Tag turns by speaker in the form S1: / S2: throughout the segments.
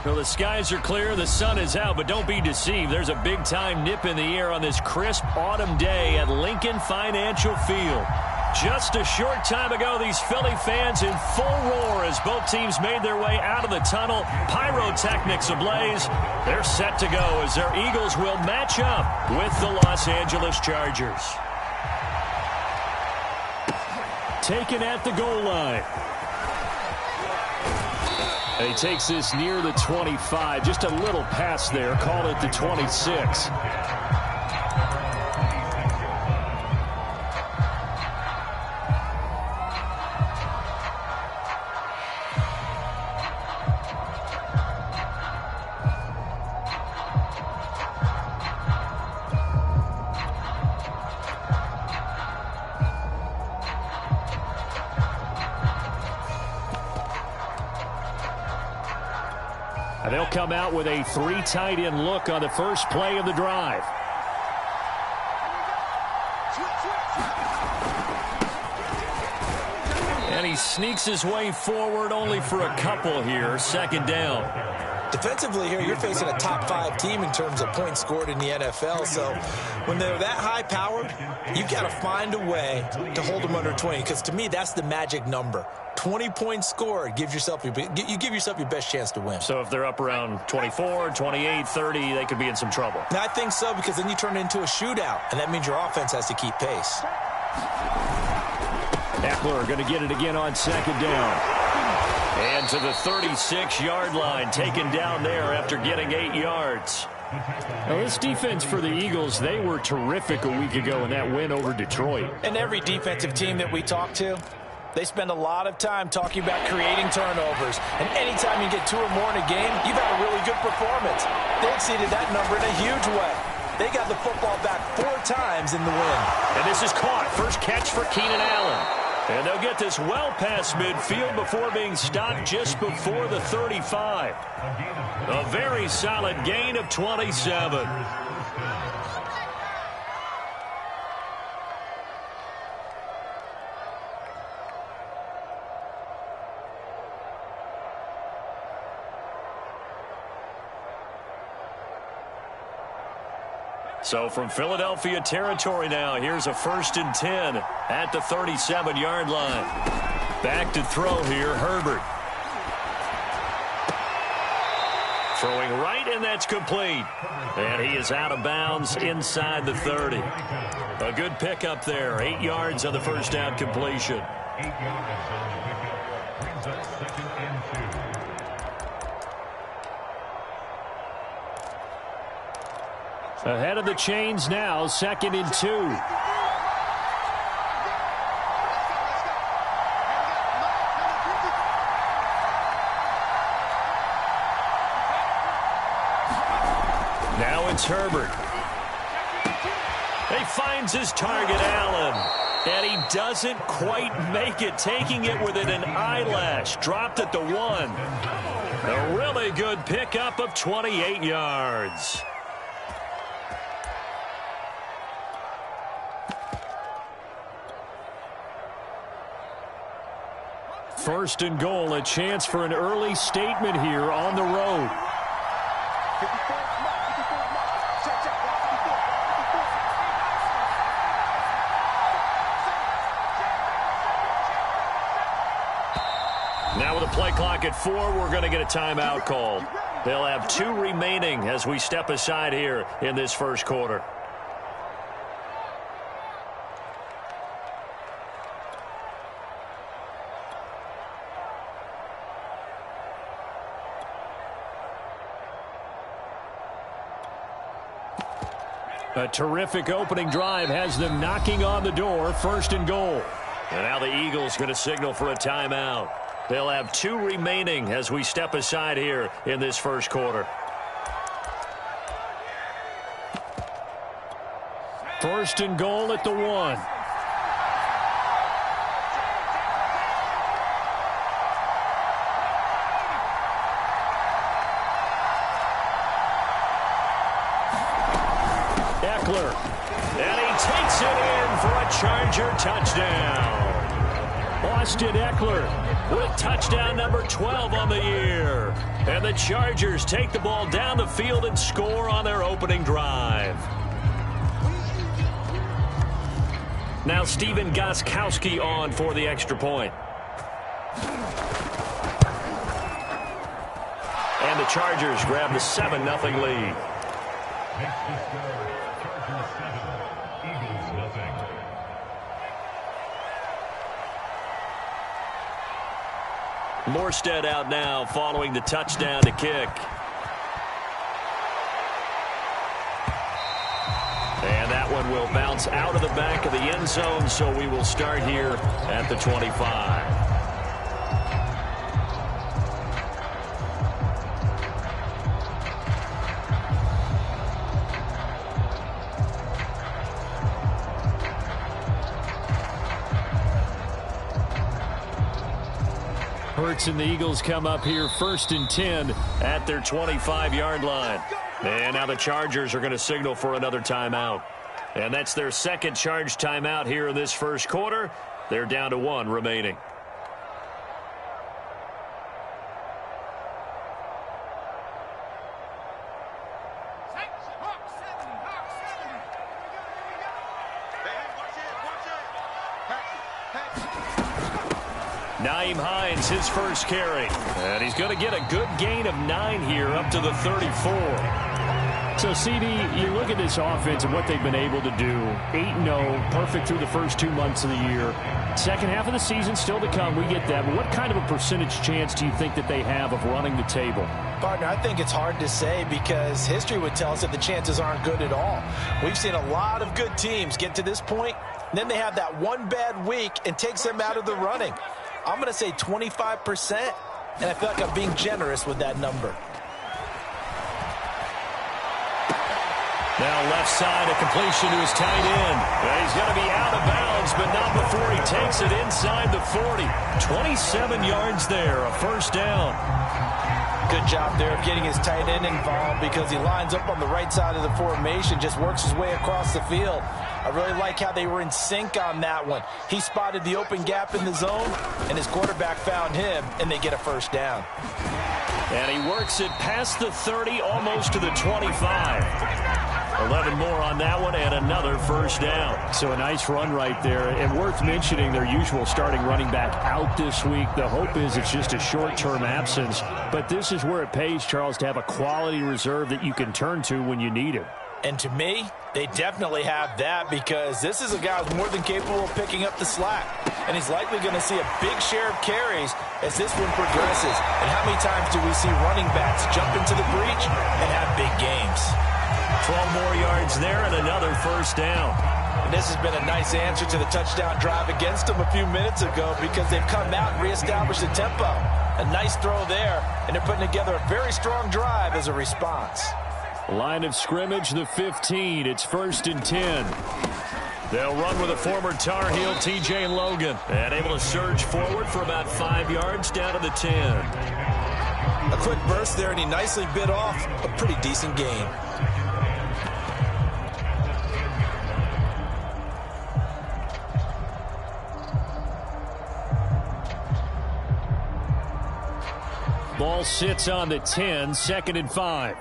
S1: Well, the skies are clear, the sun is out, but don't be deceived. There's a big-time nip in the air on this crisp autumn day at Lincoln Financial Field. Just a short time ago, these Philly fans in full roar as both teams made their way out of the tunnel. Pyrotechnics ablaze. They're set to go as their Eagles will match up with the Los Angeles Chargers. Taken at the goal line. He takes this near the 25. Just a little pass there. Call it the 26. They'll come out with a 3 tight end look on the first play of the drive. And he sneaks his way forward only for a couple here. Second down.
S2: Defensively here, you're facing a top 5 team in terms of points scored in the NFL. So when they're that high-powered, you've got to find a way to hold them under 20. Because to me, that's the magic number. 20 points scored, you give yourself your best chance to win.
S1: So if they're up around 24, 28, 30, they could be in some trouble.
S2: I think so, because then you turn it into a shootout, and that means your offense has to keep pace.
S1: Eckler going to get it again on second down. And to the 36-yard line, taken down there after getting 8 yards. Now, this defense for the Eagles, they were terrific a week ago in that win over Detroit.
S3: And every defensive team that we talk to, they spend a lot of time talking about creating turnovers. And anytime you get 2 or more in a game, you've had a really good performance. They exceeded that number in a huge way. They got the football back 4 times in the win.
S1: And this is caught. First catch for Keenan Allen. And they'll get this well past midfield before being stopped just before the 35. A very solid gain of 27. So from Philadelphia territory now, here's a 1st and 10 at the 37-yard line. Back to throw here, Herbert. Throwing right, and that's complete. And he is out of bounds inside the 30. A good pickup there. 8 yards on the first down completion.
S4: 8 yards on the pickup. Brings up 2nd and 2.
S1: Ahead of the chains now, 2nd and 2. Now it's Herbert. He finds his target, Allen. And he doesn't quite make it, taking it within an eyelash. Dropped at the 1. A really good pickup of 28 yards. First and goal, a chance for an early statement here on the road. Now with a play clock at 4, we're going to get a timeout called. They'll have 2 remaining as we step aside here in this first quarter. A terrific opening drive has them knocking on the door. 1st and goal. And now the Eagles going to signal for a timeout. They'll have 2 remaining as we step aside here in this first quarter. 1st and goal at the 1. And he takes it in for a Charger touchdown. Well, Austin Eckler with touchdown number 12 on the year. And the Chargers take the ball down the field and score on their opening drive. Now Steven Gostkowski on for the extra point. And the Chargers grab the 7-0 lead. Morstead out now following the touchdown to kick. And that one will bounce out of the back of the end zone, so we will start here at the 25. Hurts and the Eagles come up here 1st and 10 at their 25-yard line. And now the Chargers are going to signal for another timeout. And that's their second charge timeout here in this first quarter. They're down to 1 remaining. Nyheim Hines, his first carry. And he's going to get a good gain of 9 here up to the 34.
S5: So, CD, you look at this offense and what they've been able to do. 8-0, perfect through the first 2 months of the year. Second half of the season still to come. We get that. But what kind of a percentage chance do you think that they have of running the table?
S3: Partner, I think it's hard to say because history would tell us that the chances aren't good at all. We've seen a lot of good teams get to this point, and then they have that one bad week and takes them out of the running. I'm going to say 25%, and I feel like I'm being generous with that number.
S1: Now left side, a completion to his tight end. And he's going to be out of bounds, but not before he takes it inside the 40. 27 yards there, a first down.
S3: Good job there of getting his tight end involved because he lines up on the right side of the formation, just works his way across the field. I really like how they were in sync on that one. He spotted the open gap in the zone, and his quarterback found him, and they get a first down.
S1: And he works it past the 30, almost to the 25. 11 more on that one, and another first down.
S5: So a nice run right there. And worth mentioning their usual starting running back out this week. The hope is it's just a short-term absence. But this is where it pays, Charles, to have a quality reserve that you can turn to when you need it.
S3: And to me, they definitely have that because this is a guy who's more than capable of picking up the slack. And he's likely going to see a big share of carries as this one progresses. And how many times do we see running backs jump into the breach and have big games?
S1: 12 more yards there and another first down.
S3: And this has been a nice answer to the touchdown drive against them a few minutes ago because they've come out and reestablished the tempo. A nice throw there, and they're putting together a very strong drive as a response.
S5: Line of scrimmage, the 15. It's 1st and 10.
S1: They'll run with a former Tar Heel, T.J. Logan, and able to surge forward for about 5 yards down to the 10.
S2: A quick burst there, and he nicely bit off a pretty decent gain.
S5: Ball sits on the 10, 2nd and 5.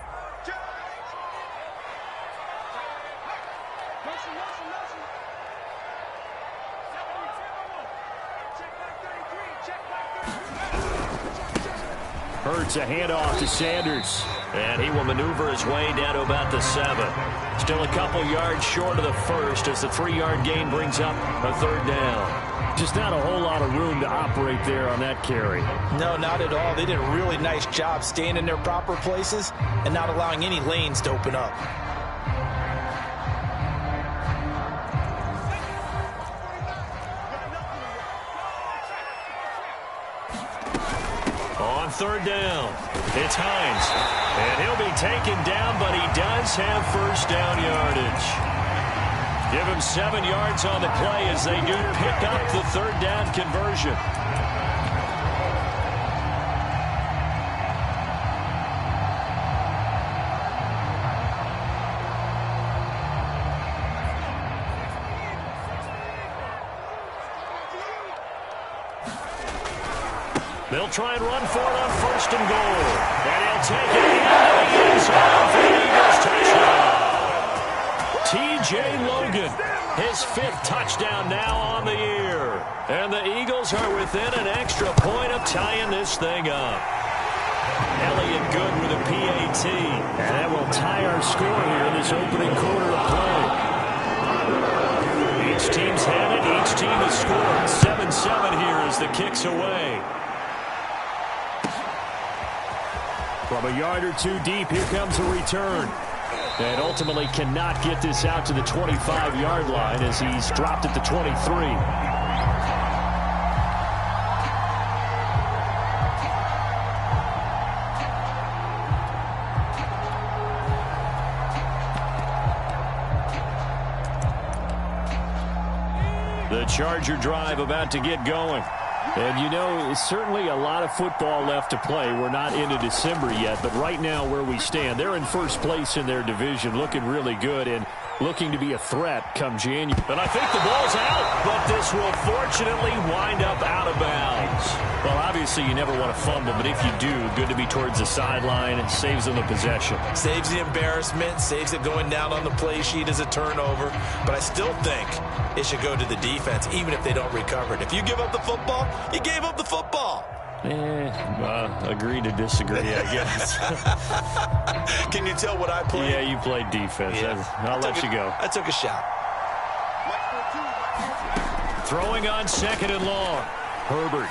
S5: Hurts a handoff to Sanders.
S1: And he will maneuver his way down to about the 7. Still a couple yards short of the first as the 3-yard gain brings up a third down.
S5: Just not a whole lot of room to operate there on that carry.
S3: No, not at all. They did a really nice job staying in their proper places and not allowing any lanes to open up.
S1: On third down, it's Hines. And he'll be taken down, but he does have first down yardage. Give him 7 yards on the play as they do pick up the third down conversion. They'll try and run for it on 1st and goal. And he'll take it into the end zone for the Eagles touchdown. T.J. Logan, his 5th touchdown now on the year. And the Eagles are within an extra point of tying this thing up. Elliott good with a PAT.
S5: And that will tie our score here in this opening quarter of play.
S1: Each team's had it. Each team has scored. 7-7 here as the kick's away.
S5: From a yard or two deep, here comes a return. And ultimately cannot get this out to the 25-yard line as he's dropped at the 23.
S1: The Charger drive about to get going.
S5: And, you know, certainly a lot of football left to play. We're not into December yet, but right now where we stand, they're in first place in their division, looking really good and looking to be a threat come January.
S1: And I think the ball's out, but this will fortunately wind up out of bounds. Well, obviously you never want to fumble, but if you do, good to be towards the sideline. It saves them the possession.
S2: Saves the embarrassment, saves it going down on the play sheet as a turnover. But I still think it should go to the defense, even if they don't recover it. If you give up the football, you gave up the football.
S1: Agree to disagree, I guess.
S2: Can you tell what I played?
S1: Yeah, you played defense.
S2: Yeah.
S1: I'll let you go.
S2: I took a shot.
S1: Throwing on 2nd and long. Herbert.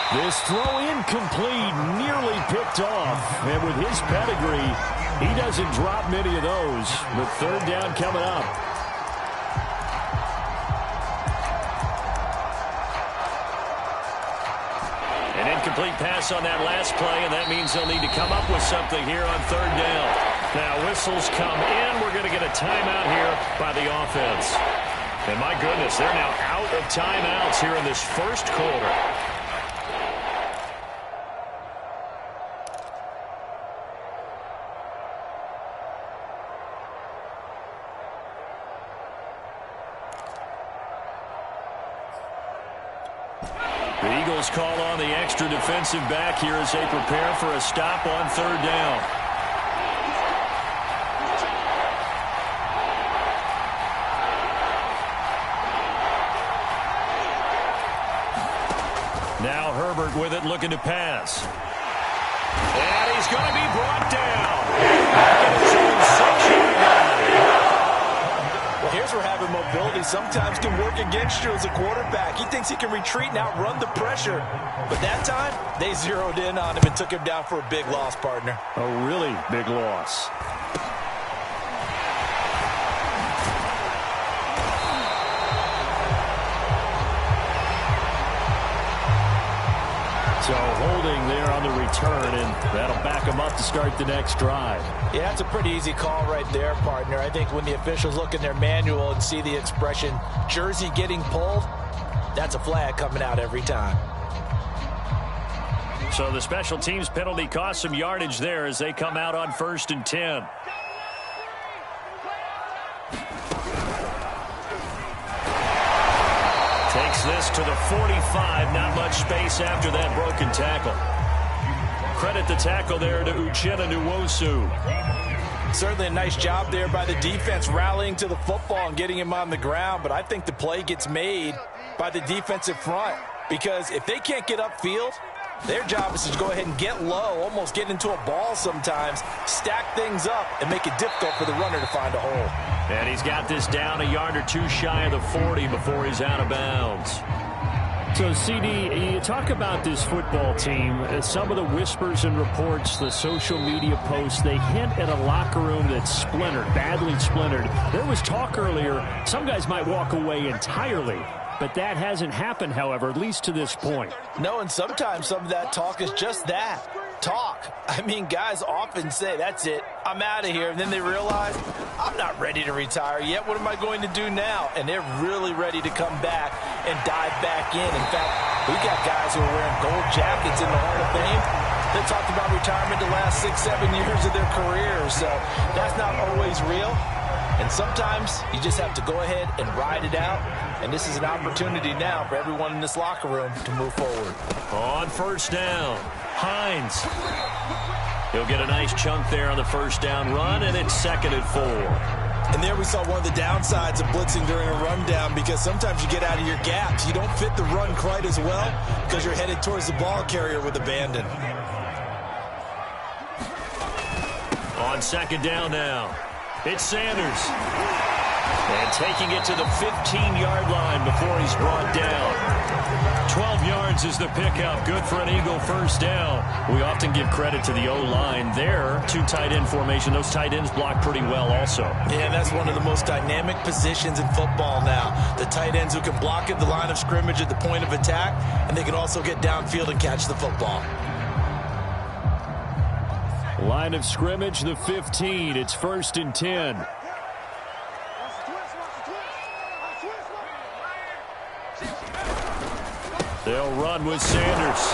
S5: This throw incomplete, nearly picked off. And with his pedigree, he doesn't drop many of those. But 3rd down coming up.
S1: An incomplete pass on that last play, and that means they'll need to come up with something here on 3rd down. Now whistles come in. We're going to get a timeout here by the offense. And my goodness, they're now out of timeouts here in this 1st quarter. The Eagles call on the extra defensive back here as they prepare for a stop on 3rd down. Now Herbert with it, looking to pass. And he's going to be brought down. Back in his own 6-yard line.
S3: Well, here's where having mobility sometimes can work against you as a quarterback. He thinks he can retreat and outrun the pressure. But that time, they zeroed in on him and took him down for a big loss, partner.
S5: A really big loss. So holding there on the return, and that'll back them up to start the next drive.
S3: Yeah, that's a pretty easy call right there, partner. I think when the officials look in their manual and see the expression, jersey getting pulled, that's a flag coming out every time.
S1: So the special teams penalty cost some yardage there as they come out on 1st and 10. Takes this to the 45. Not much space after that broken tackle. Credit the tackle there to Uchenna Nwosu.
S3: Certainly a nice job there by the defense rallying to the football and getting him on the ground. But I think the play gets made by the defensive front. Because if they can't get upfield, their job is to go ahead and get low, almost get into a ball sometimes, stack things up, and make it difficult for the runner to find a hole.
S1: And he's got this down a yard or two shy of the 40 before he's out of bounds.
S5: So, CD, you talk about this football team, some of the whispers and reports, the social media posts, they hint at a locker room that's splintered, badly splintered. There was talk earlier, some guys might walk away entirely. But that hasn't happened, however, at least to this point.
S3: No, and sometimes some of that talk is just that, talk. I mean, guys often say, that's it, I'm out of here. And then they realize, I'm not ready to retire yet. What am I going to do now? And they're really ready to come back and dive back in. In fact, we got guys who are wearing gold jackets in the Hall of Fame. They talked about retirement the last 6-7 years of their careers. So that's not always real. And sometimes you just have to go ahead and ride it out. And this is an opportunity now for everyone in this locker room to move forward.
S1: On first down, Hines. He'll get a nice chunk there on the first down run, and it's 2nd and 4.
S2: And there we saw one of the downsides of blitzing during a rundown, because sometimes you get out of your gaps. You don't fit the run quite as well because you're headed towards the ball carrier with abandon.
S1: On 2nd down now, it's Sanders. And taking it to the 15-yard line before he's brought down. 12 yards is the pickup. Good for an Eagle first down. We often give credit to the O-line there. 2 tight end formation. Those tight ends block pretty well also.
S2: Yeah, that's one of the most dynamic positions in football now. The tight ends who can block at the line of scrimmage at the point of attack, and they can also get downfield and catch the football.
S5: Line of scrimmage, the 15. It's 1st and 10. They'll run with Sanders.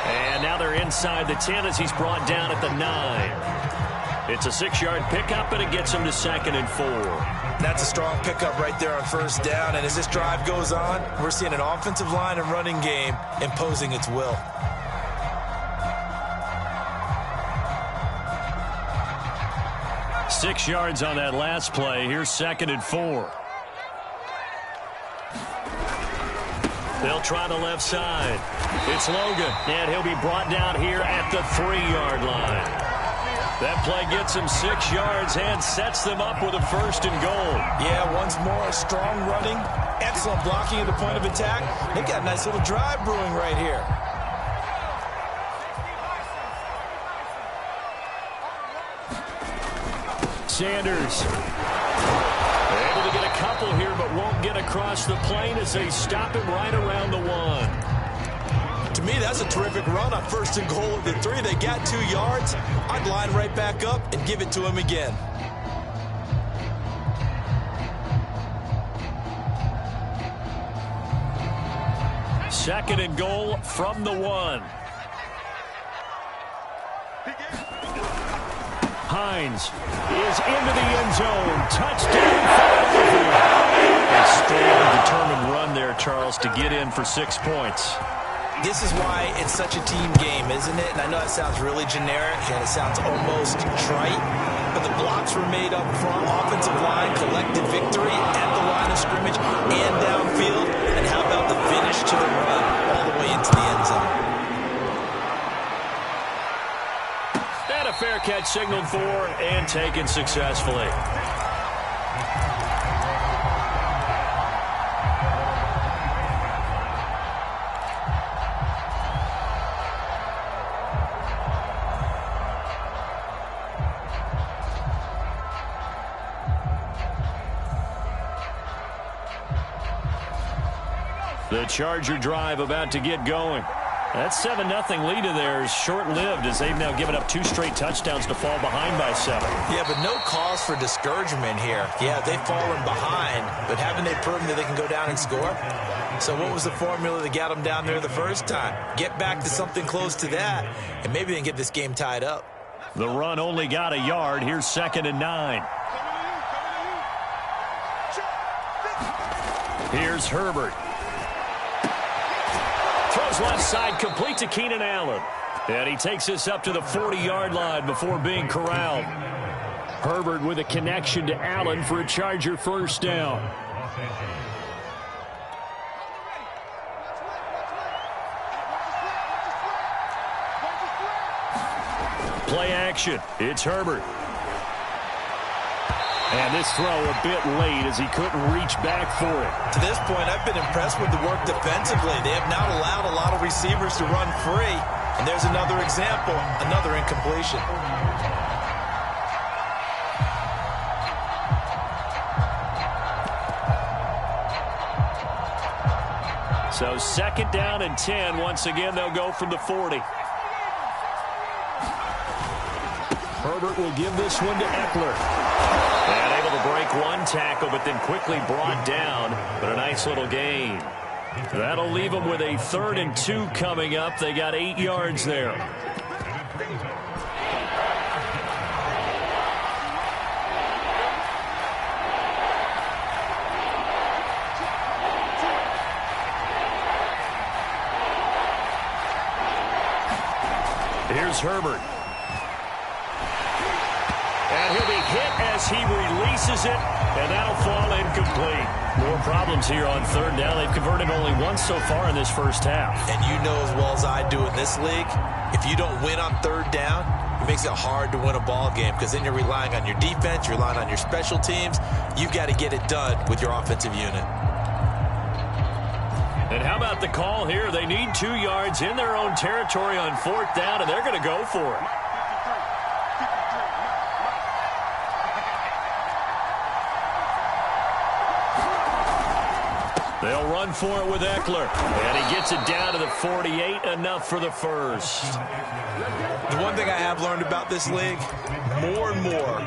S5: And now they're inside the 10 as he's brought down at the 9. It's a 6-yard pickup, and it gets him to 2nd and 4.
S2: That's a strong pickup right there on first down. And as this drive goes on, we're seeing an offensive line and running game imposing its will.
S1: Six yards on that last play. Here's 2nd and 4. They'll try the left side. It's Logan, and he'll be brought down here at the 3-yard line. That play gets him 6 yards and sets them up with a 1st and goal.
S2: Yeah, once more, strong running, excellent blocking at the point of attack. They've got a nice little drive brewing right here.
S1: Sanders able to get a couple here, but won't get across the plane as they stop him right around the 1.
S2: To me, that's a terrific run on 1st and goal at the 3. They got 2 yards. I'd line right back up and give it to him again.
S1: Second and goal from the 1. Hines is into the end zone. Touchdown, Philadelphia. A strong, determined run there, Charles, to get in for 6 points.
S2: This is why it's such a team game, isn't it? And I know that sounds really generic and it sounds almost trite, but the blocks were made up front. Offensive line collected victory at the line of scrimmage and downfield. And how about the finish to the run all the way into the end zone?
S1: And a fair catch signaled for and taken successfully. The Charger drive about to get going. That 7-0 lead of theirs short-lived as they've now given up 2 straight touchdowns to fall behind by 7.
S2: Yeah, but no cause for discouragement here. Yeah, they've fallen behind, but haven't they proven that they can go down and score? So what was the formula that got them down there the first time? Get back to something close to that, and maybe they can get this game tied up.
S1: The run only got a yard. Here's 2nd and 9. Here's Herbert. Throws left side, complete to Keenan Allen. And he takes this up to the 40-yard line before being corralled. Herbert with a connection to Allen for a Charger first down. Play action. It's Herbert. And this throw a bit late as he couldn't reach back for it.
S2: To this point, I've been impressed with the work defensively. They have not allowed a lot of receivers to run free. And there's another example, another incompletion.
S1: So 2nd down and 10. Once again, they'll go from the 40. Herbert will give this one to Eckler. And able to break one tackle, but then quickly brought down. But a nice little gain. That'll leave them with a 3rd and 2 coming up. They got 8 yards there. Here's Herbert. And he'll be hit as he releases it, and that'll fall incomplete. More problems here on third down. They've converted only once so far in this first half.
S2: And you know as well as I do in this league, if you don't win on third down, it makes it hard to win a ball game because then you're relying on your defense, you're relying on your special teams. You've got to get it done with your offensive unit.
S1: And how about the call here? They need 2 yards in their own territory on fourth down, and they're going to go for it. They'll run for it with Eckler. And he gets it down to the 48, enough for the first.
S2: The one thing I have learned about this league, more and more,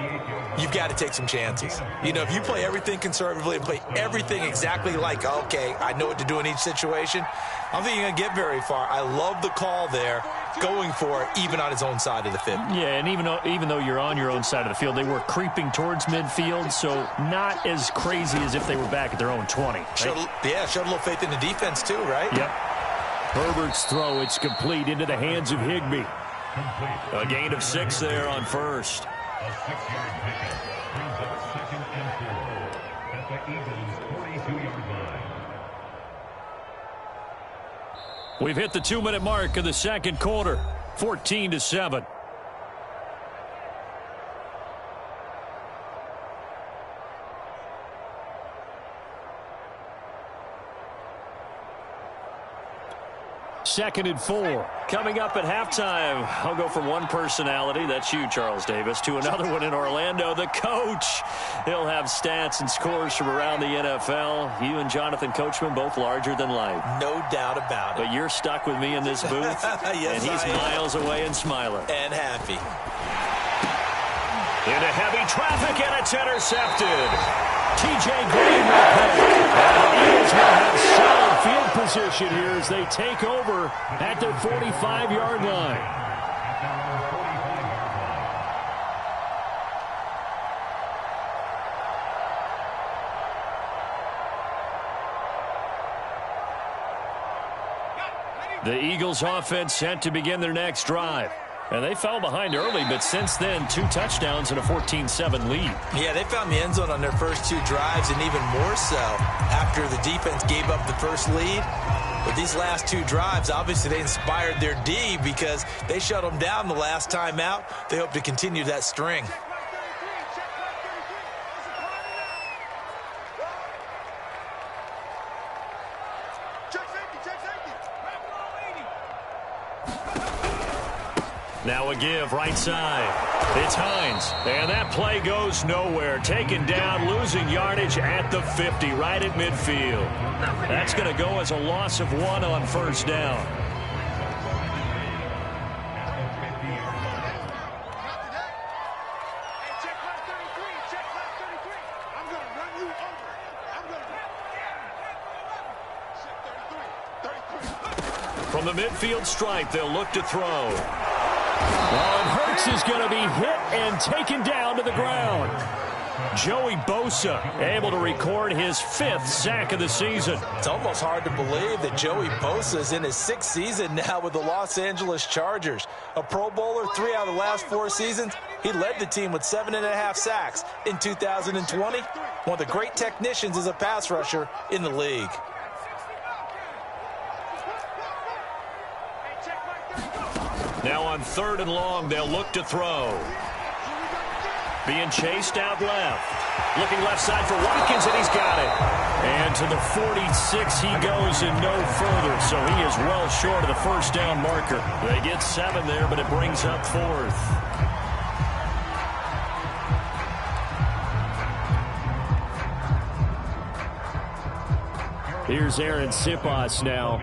S2: you've got to take some chances. You know, if you play everything conservatively and play everything exactly like, okay, I know what to do in each situation, I don't think you're going to get very far. I love the call there, going for it, even on his own side of the field.
S1: Yeah, and even though you're on your own side of the field, they were creeping towards midfield, so not as crazy as if they were back at their own 20. Right?
S2: Showed a little faith in the defense too, right?
S1: Yep. Herbert's throw, it's complete into the hands of Higbee. A gain of 6 there on first.
S4: A 6-yard pickup brings up 2nd and 4 at the Eagles' 42-yard line.
S1: We've hit the 2-minute mark of the second quarter, 14-7. Second and 4. Coming up at halftime, I'll go from one personality, that's you, Charles Davis, to another one in Orlando, the coach. He'll have stats and scores from around the NFL. You and Jonathan Coachman, both larger than life.
S2: No doubt about it.
S1: But you're stuck with me in this booth,
S2: yes,
S1: and he's miles away and smiling.
S2: And happy.
S1: Into heavy traffic, and it's intercepted. T.J. Green will pick. And the Eagles will have solid field position here as they take over at their 45-yard line. The Eagles offense set to begin their next drive. And they fell behind early, but since then, 2 touchdowns and a 14-7 lead.
S2: Yeah, they found the end zone on their first 2 drives, and even more so after the defense gave up the first lead. But these last 2 drives, obviously they inspired their D because they shut them down the last time out. They hope to continue that string.
S1: Now a give, right side. It's Hines. And that play goes nowhere. Taken down, losing yardage at the 50, right at midfield. That's going to go as a loss of 1 on first down. From the midfield stripe, they'll look to throw. Oh, and Hurts is going to be hit and taken down to the ground. Joey Bosa able to record his 5th sack of the season.
S2: It's almost hard to believe that Joey Bosa is in his 6th season now with the Los Angeles Chargers. A Pro Bowler 3 out of the last 4 seasons. He led the team with 7.5 sacks in 2020. One of the great technicians as a pass rusher in the league.
S1: Now on 3rd and long, they'll look to throw. Being chased out left. Looking left side for Watkins, and he's got it. And to the 46 he goes and no further, so he is well short of the first down marker. They get 7 there, but it brings up 4th. Here's Aaron Sipas now.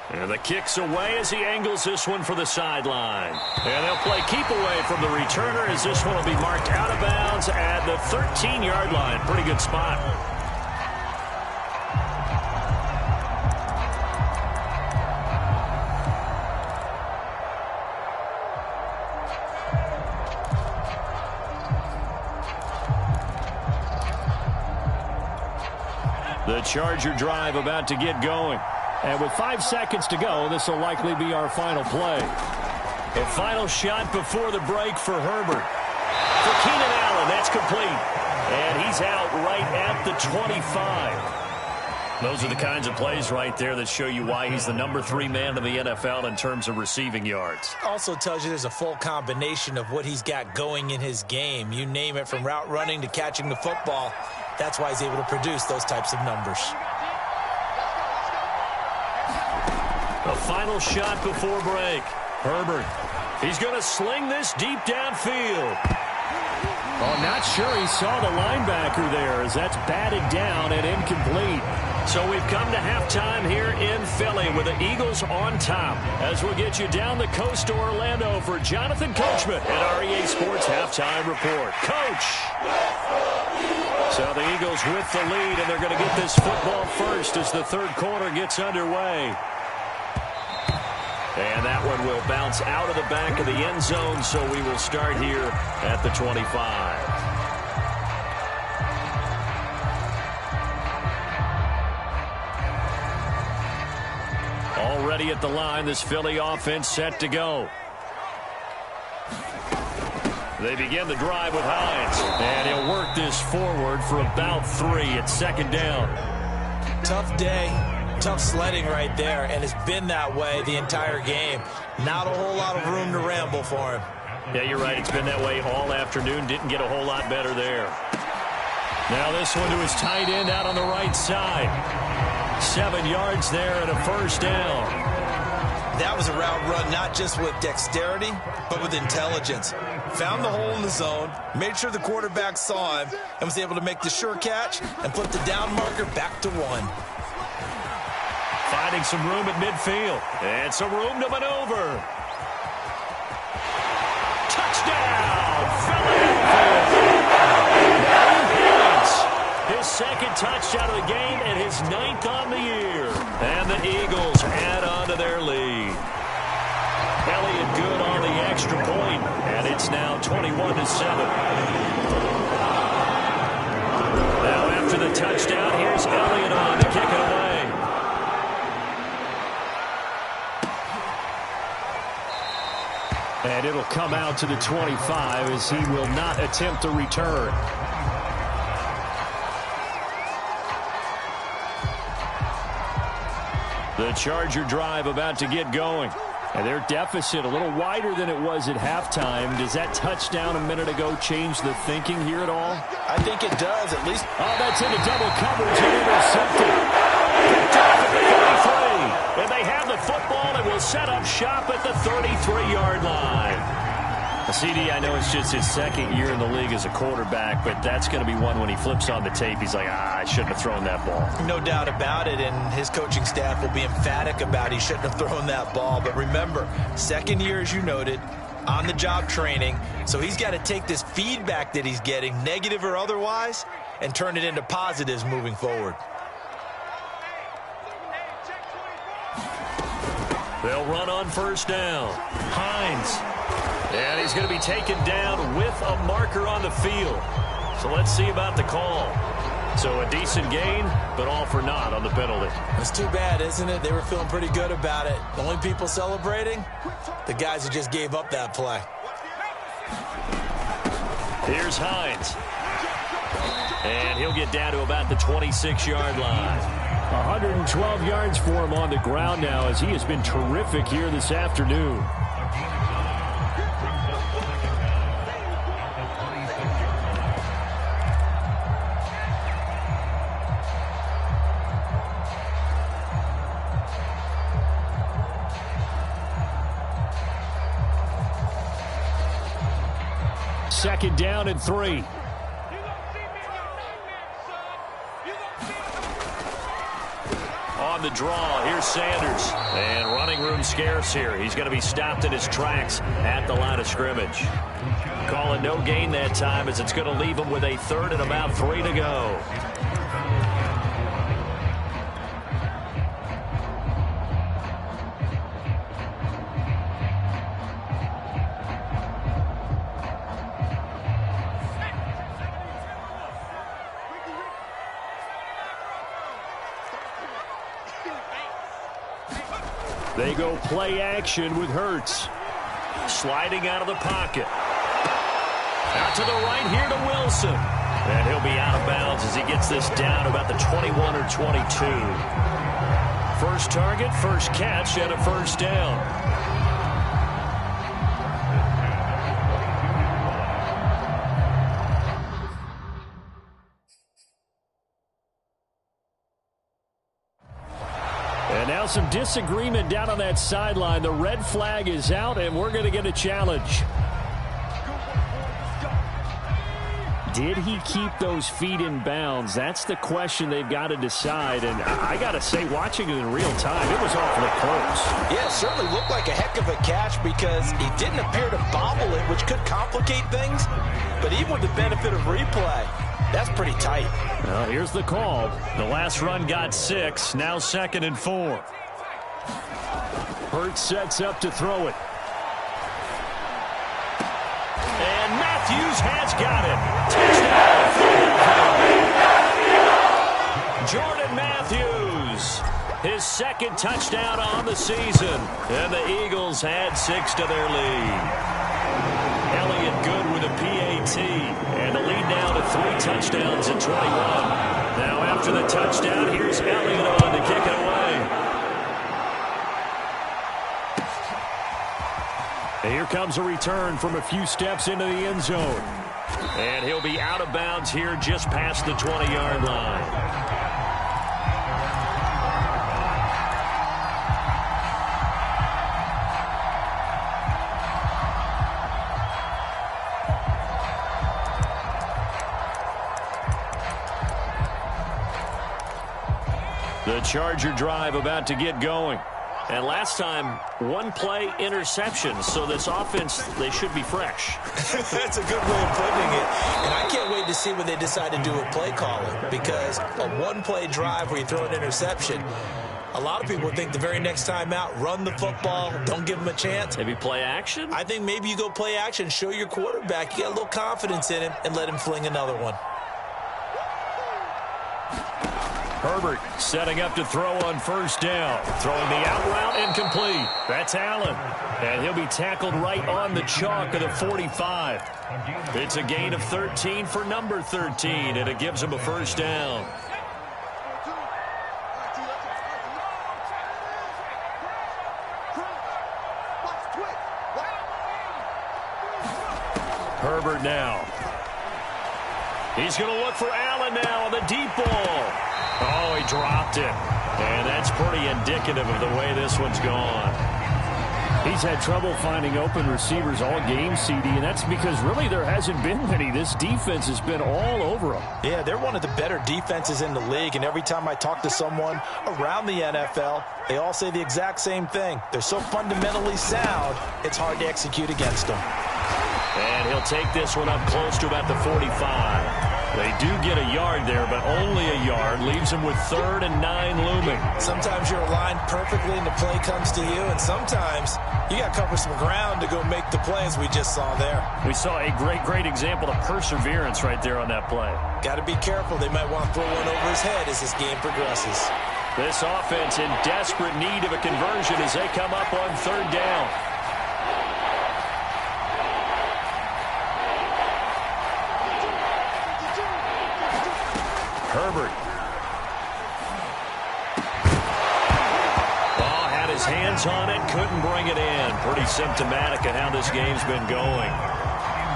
S1: And the kick's away as he angles this one for the sideline. And they'll play keep away from the returner as this one will be marked out of bounds at the 13-yard line. Pretty good spot. The The Charger drive about to get going.
S5: And with 5 seconds to go, this will likely be our final play.
S1: The final shot before the break for Herbert. For Keenan Allen, that's complete. And he's out right at the 25. Those are the kinds of plays right there that show you why he's the number 3 man in the NFL in terms of receiving yards.
S2: Also tells you there's a full combination of what he's got going in his game. You name it, from route running to catching the football. That's why he's able to produce those types of numbers.
S1: The final shot before break. Herbert. He's going to sling this deep downfield.
S5: Oh, not sure he saw the linebacker there, as that's batted down and incomplete.
S1: So we've come to halftime here in Philly with the Eagles on top. As we'll get you down the coast to Orlando for Jonathan Coachman at REA Sports Halftime Report. Coach! So the Eagles with the lead, and they're going to get this football first as the third quarter gets underway. And that one will bounce out of the back of the end zone, so we will start here at the 25. Already at the line, this Philly offense set to go. They begin the drive with Hines, and he'll work this forward for about 3 at second down.
S2: Tough day, tough sledding right there, and it's been that way the entire game. Not a whole lot of room to ramble for him.
S1: Yeah, you're right. It's been that way all afternoon. Didn't get a whole lot better there. Now this one to his tight end out on the right side. 7 yards there and a first down.
S2: That was a route run not just with dexterity, but with intelligence. Found the hole in the zone, made sure the quarterback saw him, and was able to make the sure catch and flip the down marker back to 1.
S1: Finding some room at midfield. And some room to maneuver. Touchdown! Philadelphia! His second touchdown of the game and his 9th on the year. And the Eagles add on to their lead. Elliott good on the extra point, and it's now 21-7. Now after the touchdown, here's Elliott on to kick it away.
S5: And it'll come out to the 25 as he will not attempt a return.
S1: The Charger drive about to get going.
S5: And their deficit a little wider than it was at halftime. Does that touchdown a minute ago change the thinking here at all?
S2: I think it does, at least.
S5: Oh, that's into double coverage and intercepted.
S1: Picked off at the 33. And they have the football and will set up shop at the 33-yard line. CD, I know it's just his second year in the league as a quarterback, but that's going to be one when he flips on the tape. He's like, I shouldn't have thrown that ball.
S2: No doubt about it, and his coaching staff will be emphatic about he shouldn't have thrown that ball. But remember, second year, as you noted, on-the-job training, so he's got to take this feedback that he's getting, negative or otherwise, and turn it into positives moving forward.
S1: They'll run on first down. Hines. And he's going to be taken down with a marker on the field. So let's see about the call. So a decent gain, but all for naught on the penalty.
S2: It's too bad, isn't it? They were feeling pretty good about it. The only people celebrating, the guys who just gave up that play.
S1: Here's Hines. And he'll get down to about the 26-yard line.
S5: 112 yards for him on the ground now, as he has been terrific here this afternoon. Second down and 3.
S1: On the draw, here's Sanders. And running room scarce here. He's going to be stopped in his tracks at the line of scrimmage. Calling no gain that time, as it's going to leave him with a 3rd and about 3 to go.
S5: They go play action with Hurts.
S1: Sliding out of the pocket. Out to the right here to Wilson. And he'll be out of bounds as he gets this down about the 21 or 22. First target, first catch, and a first down.
S5: And now some disagreement down on that sideline. The red flag is out, and we're going to get a challenge. Did he keep those feet in bounds? That's the question they've got to decide. And I got to say, watching it in real time, it was awfully close.
S3: Yeah, it certainly looked like a heck of a catch because he didn't appear to bobble it, which could complicate things. But even with the benefit of replay, that's pretty tight.
S1: Well, here's the call. The last run got 6. Now 2nd and 4.
S5: Hurts sets up to throw it.
S1: And Matthews has got it. Touchdown. Jordan Matthews. His 2nd touchdown on the season. And the Eagles add 6 to their lead. Elliott good with a PAT. And the lead now to 3 touchdowns at 21. Now after the touchdown, here's Elliott on to kick it away.
S5: And here comes a return from a few steps into the end zone.
S1: And he'll be out of bounds here just past the 20-yard line. The Charger drive about to get going. And last time, 1 play interception. So this offense, they should be fresh.
S2: That's a good way of putting it. And I can't wait to see what they decide to do with play calling. Because a 1-play drive where you throw an interception, a lot of people think the very next time out, run the football, don't give them a chance.
S1: Maybe play action?
S2: I think maybe you go play action, show your quarterback you got a little confidence in him, and let him fling another one.
S1: Herbert setting up to throw on first down. Throwing the out route incomplete. That's Allen. And he'll be tackled right on the chalk of the 45. It's a gain of 13 for number 13, and it gives him a first down. Herbert now. He's going to look for Allen now on the deep ball. Oh, he dropped it. And that's pretty indicative of the way this one's gone.
S5: He's had trouble finding open receivers all game, CD, and that's because really there hasn't been many. This defense has been all over him.
S3: Yeah, they're one of the better defenses in the league, and every time I talk to someone around the NFL, they all say the exact same thing. They're so fundamentally sound, it's hard to execute against them.
S1: And he'll take this one up close to about the 45. They do get a yard there, but only a yard. Leaves them with 3rd and 9 looming.
S2: Sometimes you're aligned perfectly and the play comes to you, and sometimes you got to cover some ground to go make the play, as we just saw there.
S1: We saw a great example of perseverance right there on that play.
S2: Got to be careful. They might want to throw one over his head as this game progresses.
S1: This offense in desperate need of a conversion as they come up on 3rd down. Herbert. Oh, had his hands on it, couldn't bring it in. Pretty symptomatic of how this game's been going.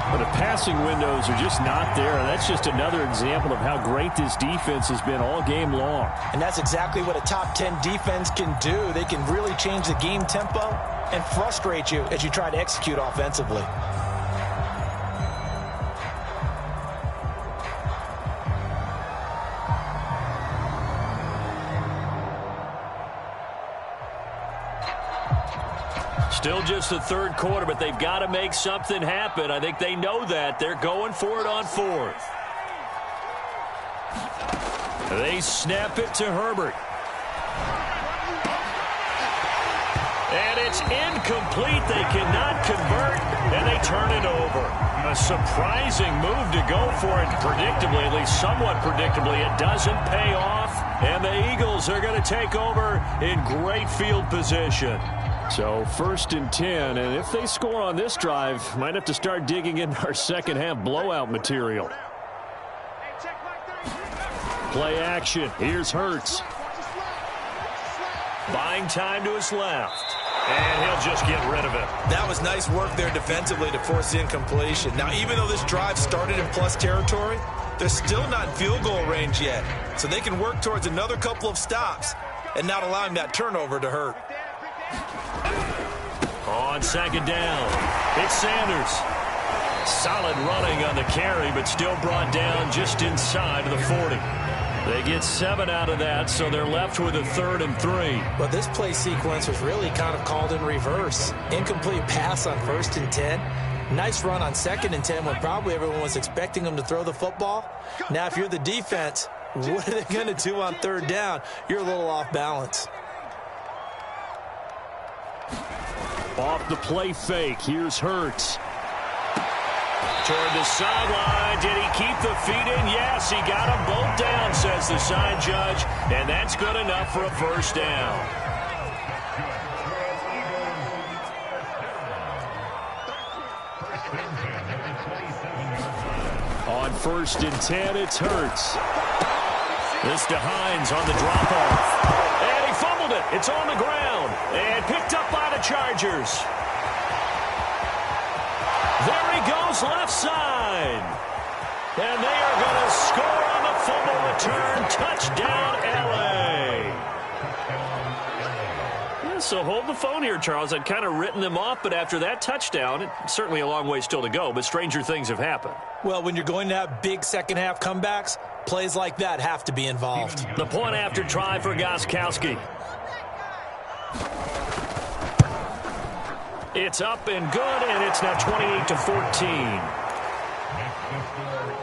S5: But the passing windows are just not there. That's just another example of how great this defense has been all game long.
S3: And that's exactly what a top 10 defense can do. They can really change the game tempo and frustrate you as you try to execute offensively.
S1: Still just the 3rd quarter, but they've got to make something happen. I think they know that. They're going for it on 4th. They snap it to Herbert. And it's incomplete. They cannot convert, and they turn it over. A surprising move to go for it predictably, at least somewhat predictably. It doesn't pay off, and the Eagles are going to take over in great field position.
S5: So 1st and 10, and if they score on this drive, might have to start digging in our second half blowout material. Play action. Here's Hurts.
S1: Buying time to his left. And he'll just get rid of it.
S2: That was nice work there defensively to force the incompletion. Now, even though this drive started in plus territory, they're still not in field goal range yet. So they can work towards another couple of stops and not allowing that turnover to hurt.
S1: On 2nd down, it's Sanders. Solid running on the carry, but still brought down just inside of the 40. They get 7 out of that, so they're left with a 3rd and 3.
S2: But this play sequence was really kind of called in reverse. Incomplete pass on 1st and 10. Nice run on 2nd and 10 when probably everyone was expecting them to throw the football. Now, if you're the defense, what are they going to do on 3rd down? You're a little off balance.
S5: Off the play fake. Here's Hurts.
S1: Toward the sideline. Did he keep the feet in? Yes, he got them both down, says the side judge. And that's good enough for a 1st down.
S5: On 1st and 10, it's Hurts.
S1: This to Hines on the drop-off. And he fumbled it. It's on the ground. And picked up by the Chargers. There he goes, left side. And they are going to score on the fumble return. Touchdown, L.A. Yeah, so hold the phone here, Charles. I'd kind of written them off, but after that touchdown, it's certainly a long way still to go, but stranger things have happened.
S2: Well, when you're going to have big second-half comebacks, plays like that have to be involved.
S1: The point after try for Gostkowski. It's up and good, and it's now 28-14.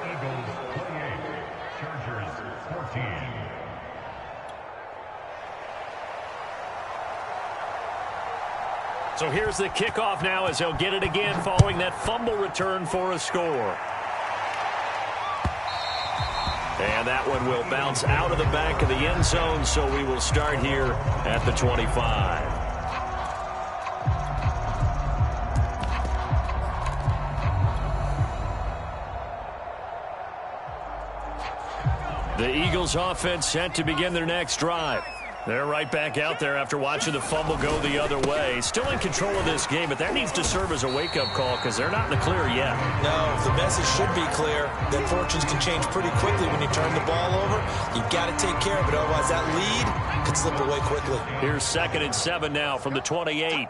S4: Eagles 28, Chargers 14.
S1: So here's the kickoff now as he'll get it again following that fumble return for a score. And that one will bounce out of the back of the end zone, so we will start here at the 25. The Eagles offense set to begin their next drive. They're right back out there after watching the fumble go the other way. Still in control of this game, but that needs to serve as a wake-up call because they're not in the clear yet.
S2: No, the message should be clear that fortunes can change pretty quickly when you turn the ball over. You've got to take care of it, otherwise that lead could slip away quickly.
S1: Here's 2nd and 7 now from the 28.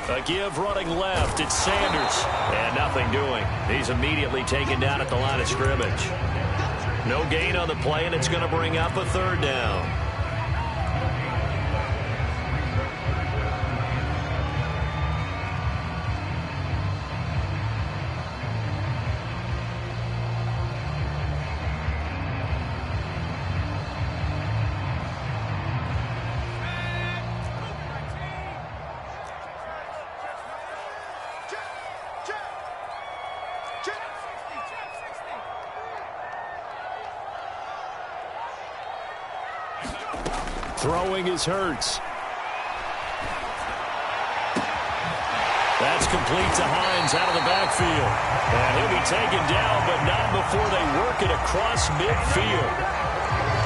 S1: A give running left. It's Sanders. And nothing doing. He's immediately taken down at the line of scrimmage. No gain on the play, and it's going to bring up a 3rd down.
S5: Throwing is Hurts.
S1: That's complete to Hines out of the backfield. And he'll be taken down, but not before they work it across midfield.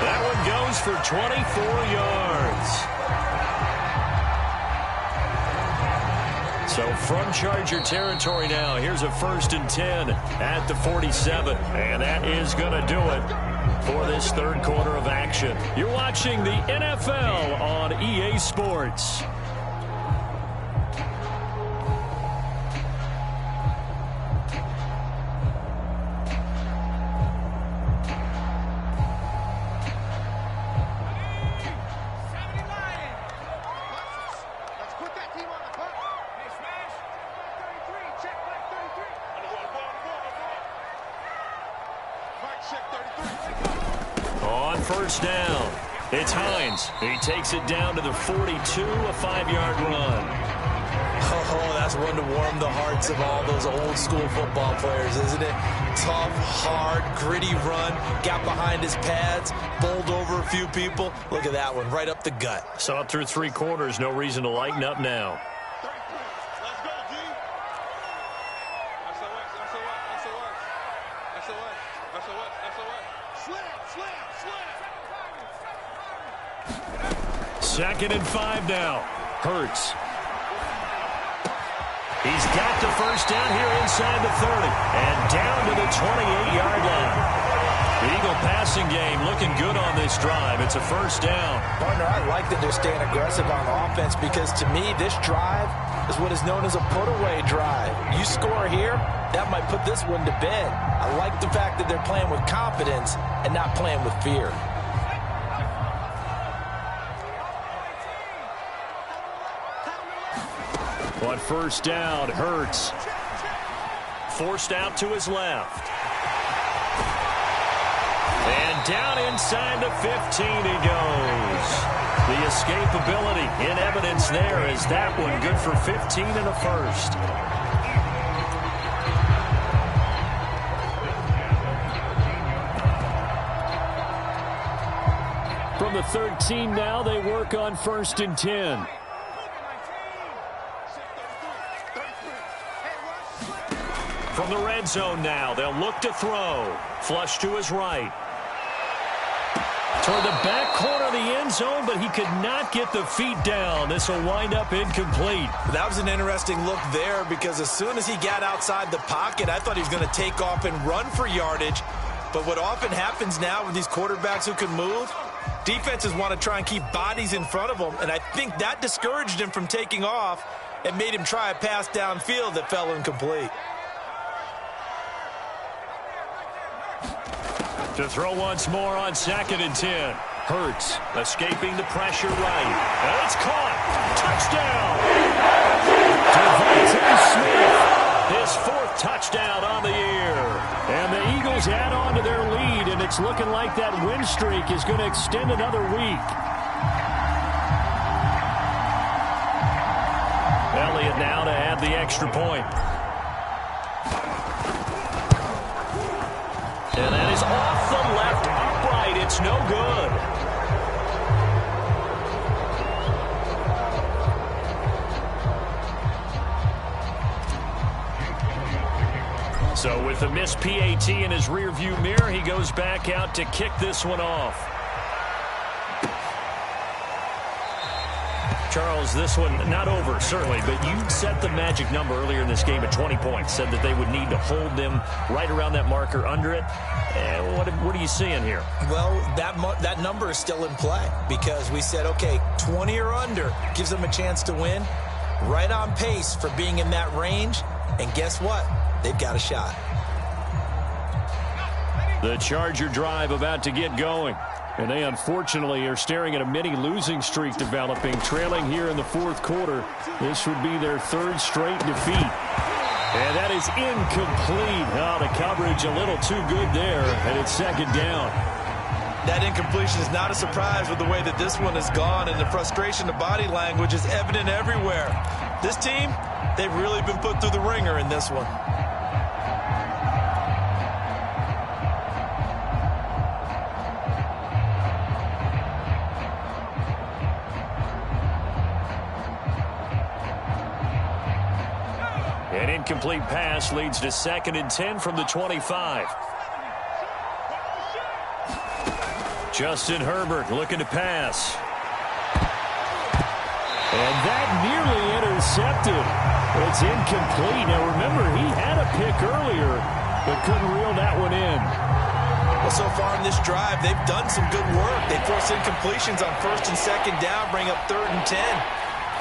S1: That one goes for 24 yards. So from Charger territory now, here's a 1st and 10 at the 47. And that is going to do it for this 3rd quarter of action. You're watching the NFL on EA Sports. On 1st down, it's Hines. He takes it down to the 42, a 5-yard run.
S2: Oh, that's one to warm the hearts of all those old school football players, isn't it? Tough, hard, gritty run, got behind his pads, bowled over a few people. Look at that one, right up the gut.
S1: Saw it through 3 quarters, no reason to lighten up now. Second and 5 now. Hurts. He's got the first down here inside the 30. And down to the 28-yard line. The Eagle passing game looking good on this drive. It's a first down.
S3: Partner, I like that they're staying aggressive on offense because to me, this drive is what is known as a put-away drive. You score here, that might put this one to bed. I like the fact that they're playing with confidence and not playing with fear.
S1: On first down, Hurts. Forced out to his left. And down inside the 15 he goes. The escapability in evidence there is that one good for 15 and a first.
S5: From the 13 now, they work on first and 10.
S1: From the red zone now, they'll look to throw. Flush to his right. Toward the back corner of the end zone, but he could not get the feet down. This will wind up incomplete.
S2: That was an interesting look there because as soon as he got outside the pocket, I thought he was going to take off and run for yardage. But what often happens now with these quarterbacks who can move, defenses want to try and keep bodies in front of them, and I think that discouraged him from taking off and made him try a pass downfield that fell incomplete.
S1: To throw once more on second and 10. Hurts escaping the pressure right. And it's caught. Touchdown. Devontae Smith. His 4th touchdown on the year. And the Eagles add on to their lead, and it's looking like that win streak is going to extend another week. Elliott now to add the extra point. And that is off the left upright. It's no good. So with the missed PAT in his rearview mirror, he goes back out to kick this one off. Charles, this one not over, certainly, but you set the magic number earlier in this game at 20 points, said that they would need to hold them right around that marker under it. What are you seeing here?
S2: Well, that number is still in play because we said, okay, 20 or under gives them a chance to win. Right on pace for being in that range, and guess what? They've got a shot.
S5: The Charger drive about to get going. And they unfortunately are staring at a mini losing streak developing, trailing here in the 4th quarter. This would be their 3rd straight defeat. And that is incomplete. Oh, the coverage a little too good there, and it's second down.
S2: That incompletion is not a surprise with the way that this one has gone, and the frustration of body language is evident everywhere. This team, they've really been put through the ringer in this one.
S1: An incomplete pass leads to second and 10 from the 25. Justin Herbert looking to pass.
S5: And that nearly intercepted. It's incomplete. Now remember, he had a pick earlier, but couldn't reel that one in.
S2: Well, so far in this drive, they've done some good work. They force incompletions on first and second down, bring up 3rd and 10.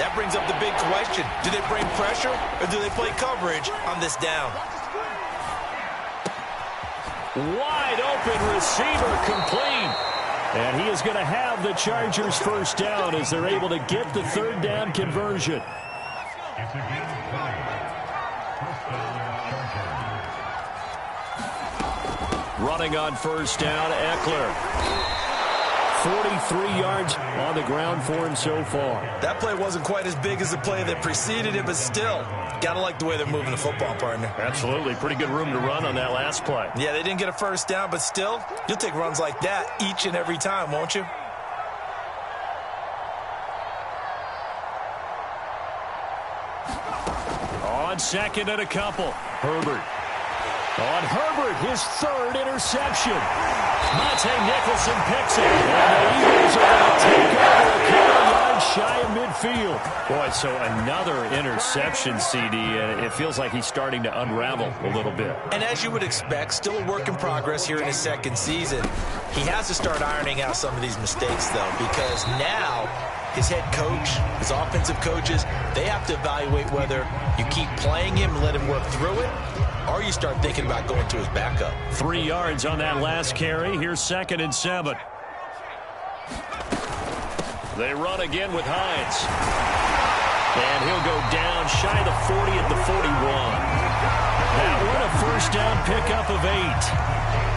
S2: That brings up the big question. Do they bring pressure or do they play coverage on this down?
S1: Wide open receiver complete.
S5: And he is going to have the Chargers first down as they're able to get the 3rd down conversion.
S4: It's a game play. First down, Chargers.
S1: Running on first down, Eckler.
S5: 43 yards on the ground for him so far.
S2: That play wasn't quite as big as the play that preceded it, but still, got to like the way they're moving the football, partner.
S1: Absolutely. Pretty good room to run on that last play.
S2: Yeah, they didn't get a first down, but still, you'll take runs like that each and every time, won't you?
S1: On second and a couple. Herbert. On Herbert, his third interception. Monte Nicholson picks it. And the Eagles are going to take over a couple yards shy of midfield. Boy, so another interception, CD, and it feels like he's starting to unravel a little bit.
S2: And as you would expect, still a work in progress here in his second season. He has to start ironing out some of these mistakes, though, because now his head coach, his offensive coaches, they have to evaluate whether you keep playing him and let him work through it, or you start thinking about going to his backup.
S1: 3 yards on that last carry. Here's 2nd and 7. They run again with Hines. And he'll go down shy of the 40 at the 41. That one a first down pickup of 8.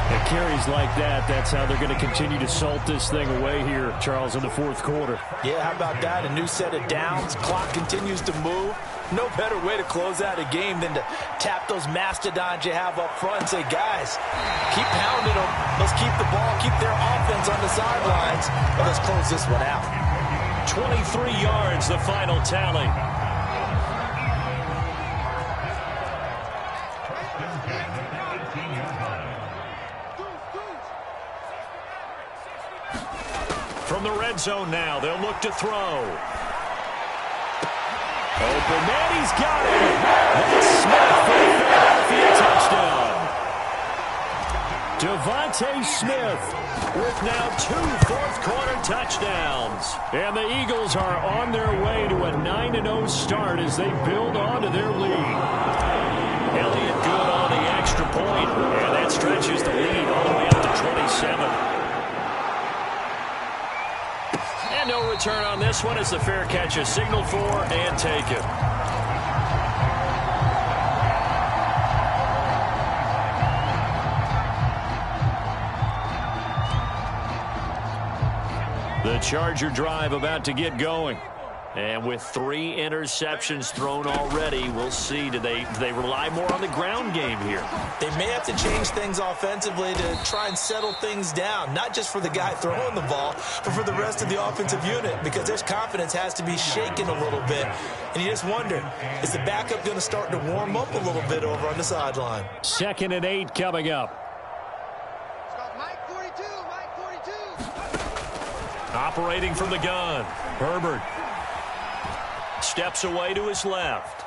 S5: It carries like that. That's how they're going to continue to salt this thing away here, Charles, in the fourth quarter.
S3: Yeah, how about that? A new set of downs. Clock continues to move. No better way to close out a game than to tap those mastodons you have up front and say, guys, keep pounding them. Let's keep the ball, keep their offense on the sidelines. But let's close this one out.
S1: 23 yards, the final tally. From the red zone now, they'll look to throw. Open man, he's got it. That's Smith for the Philadelphia touchdown. Devontae Smith with now 2 fourth-quarter touchdowns. And the Eagles are on their way to a 9-0 start as they build on to their lead. Elliott good on the extra point, and that stretches the lead all the way up to 27. No return on this one as the fair catch is signaled for and taken. The Charger drive about to get going. And with 3 interceptions thrown already, we'll see. Do they rely more on the ground game here?
S2: They may have to change things offensively to try and settle things down, not just for the guy throwing the ball, but for the rest of the offensive unit, because their confidence has to be shaken a little bit. And you just wonder, is the backup going to start to warm up a little bit over on the sideline?
S1: 2nd and 8 coming up.
S6: Mike 42, Mike 42.
S1: Operating from the gun, Herbert. Steps away to his left.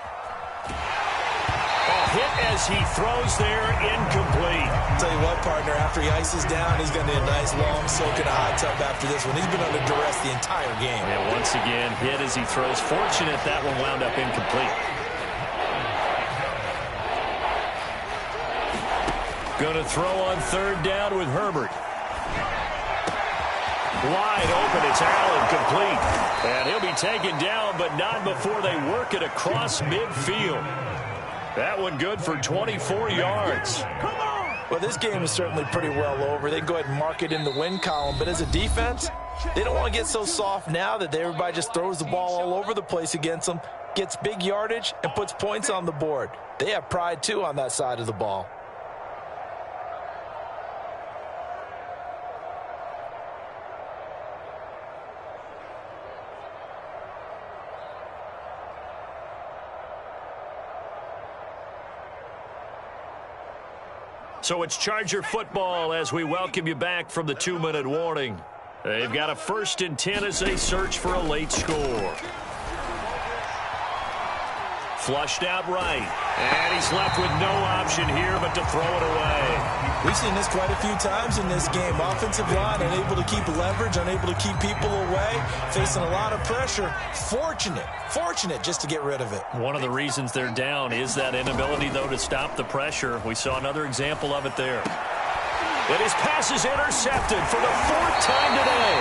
S1: Hit as he throws there, incomplete.
S2: Tell you what, partner, after he ices down, he's going to need a nice long soak in a hot tub after this one. He's been under duress the entire game.
S1: And once again, hit as he throws. Fortunate that one wound up incomplete. Going to throw on 3rd down with Herbert. Wide open, it's Allen, complete. And he'll be taken down, but not before they work it across midfield. That one good for 24 yards.
S3: Well, this game is certainly pretty well over. They can go ahead and mark it in the win column. But as a defense, they don't want to get so soft now that everybody just throws the ball all over the place against them, gets big yardage, and puts points on the board. They have pride, too, on that side of the ball.
S1: So it's Charger football as we welcome you back from the 2-minute warning. They've got a 1st and 10 as they search for a late score. Flushed out right. And he's left with no option here but to throw it away.
S2: We've seen this quite a few times in this game. Offensive line unable to keep leverage, unable to keep people away, facing a lot of pressure. Fortunate just to get rid of it.
S1: One of the reasons they're down is that inability, though, to stop the pressure. We saw another example of it there. And his pass is intercepted for the 4th time today.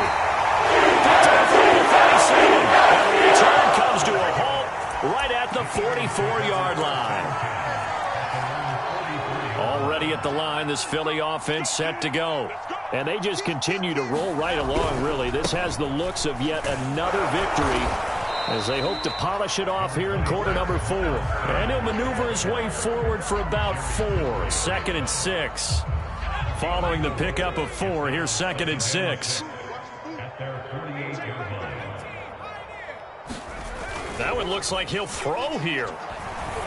S1: And the return comes to a halt right at the 44-yard line. Already at the line, this Philly offense set to go. And they just continue to roll right along, really. This has the looks of yet another victory as they hope to polish it off here in quarter number 4. And he'll maneuver his way forward for about 4. 2nd and 6. Following the pickup of 4, here's 2nd and 6. That one looks like he'll throw here.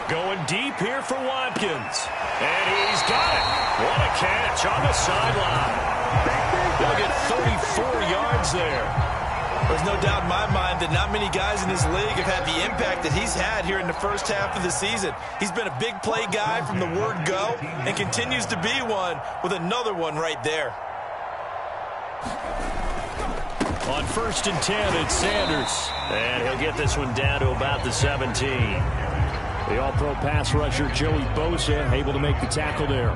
S1: Going deep here for Watkins. And he's got it. What a catch on the sideline. They'll get 34 yards there.
S2: There's no doubt in my mind that not many guys in this league have had the impact that he's had here in the first half of the season. He's been a big play guy from the word go and continues to be one with another one right there.
S1: On 1st and 10, it's Sanders. And he'll get this one down to about the 17. The all-pro pass rusher, Joey Bosa, able to make the tackle there.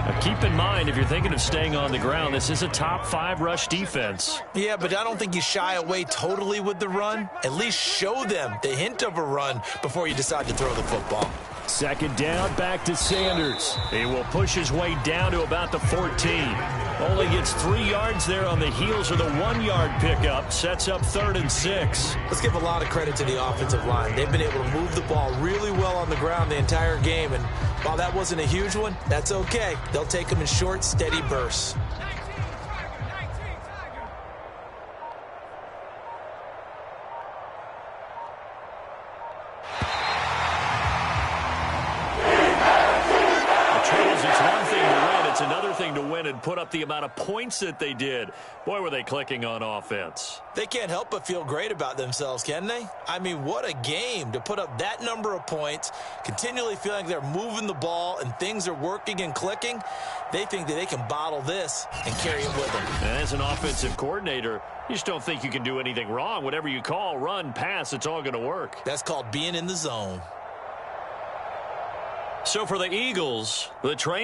S1: Now keep in mind, if you're thinking of staying on the ground, this is a top 5 rush defense.
S2: Yeah, but I don't think you shy away totally with the run. At least show them the hint of a run before you decide to throw the football.
S1: 2nd down, back to Sanders. He will push his way down to about the 14. Only gets 3 yards there on the heels of the 1-yard pickup. Sets up 3rd and 6.
S2: Let's give a lot of credit to the offensive line. They've been able to move the ball really well on the ground the entire game. And while that wasn't a huge one, that's okay. They'll take them in short, steady bursts.
S1: Thing to win and put up the amount of points that they did. Boy, were they clicking on offense.
S2: They can't help but feel great about themselves, can they? I mean, what a game to put up that number of points, continually feeling they're moving the ball and things are working and clicking. They think that they can bottle this and carry it with them.
S1: And as an offensive coordinator, you just don't think you can do anything wrong. Whatever you call, run, pass, it's all going to work.
S2: That's called being in the zone.
S1: So for the Eagles, the train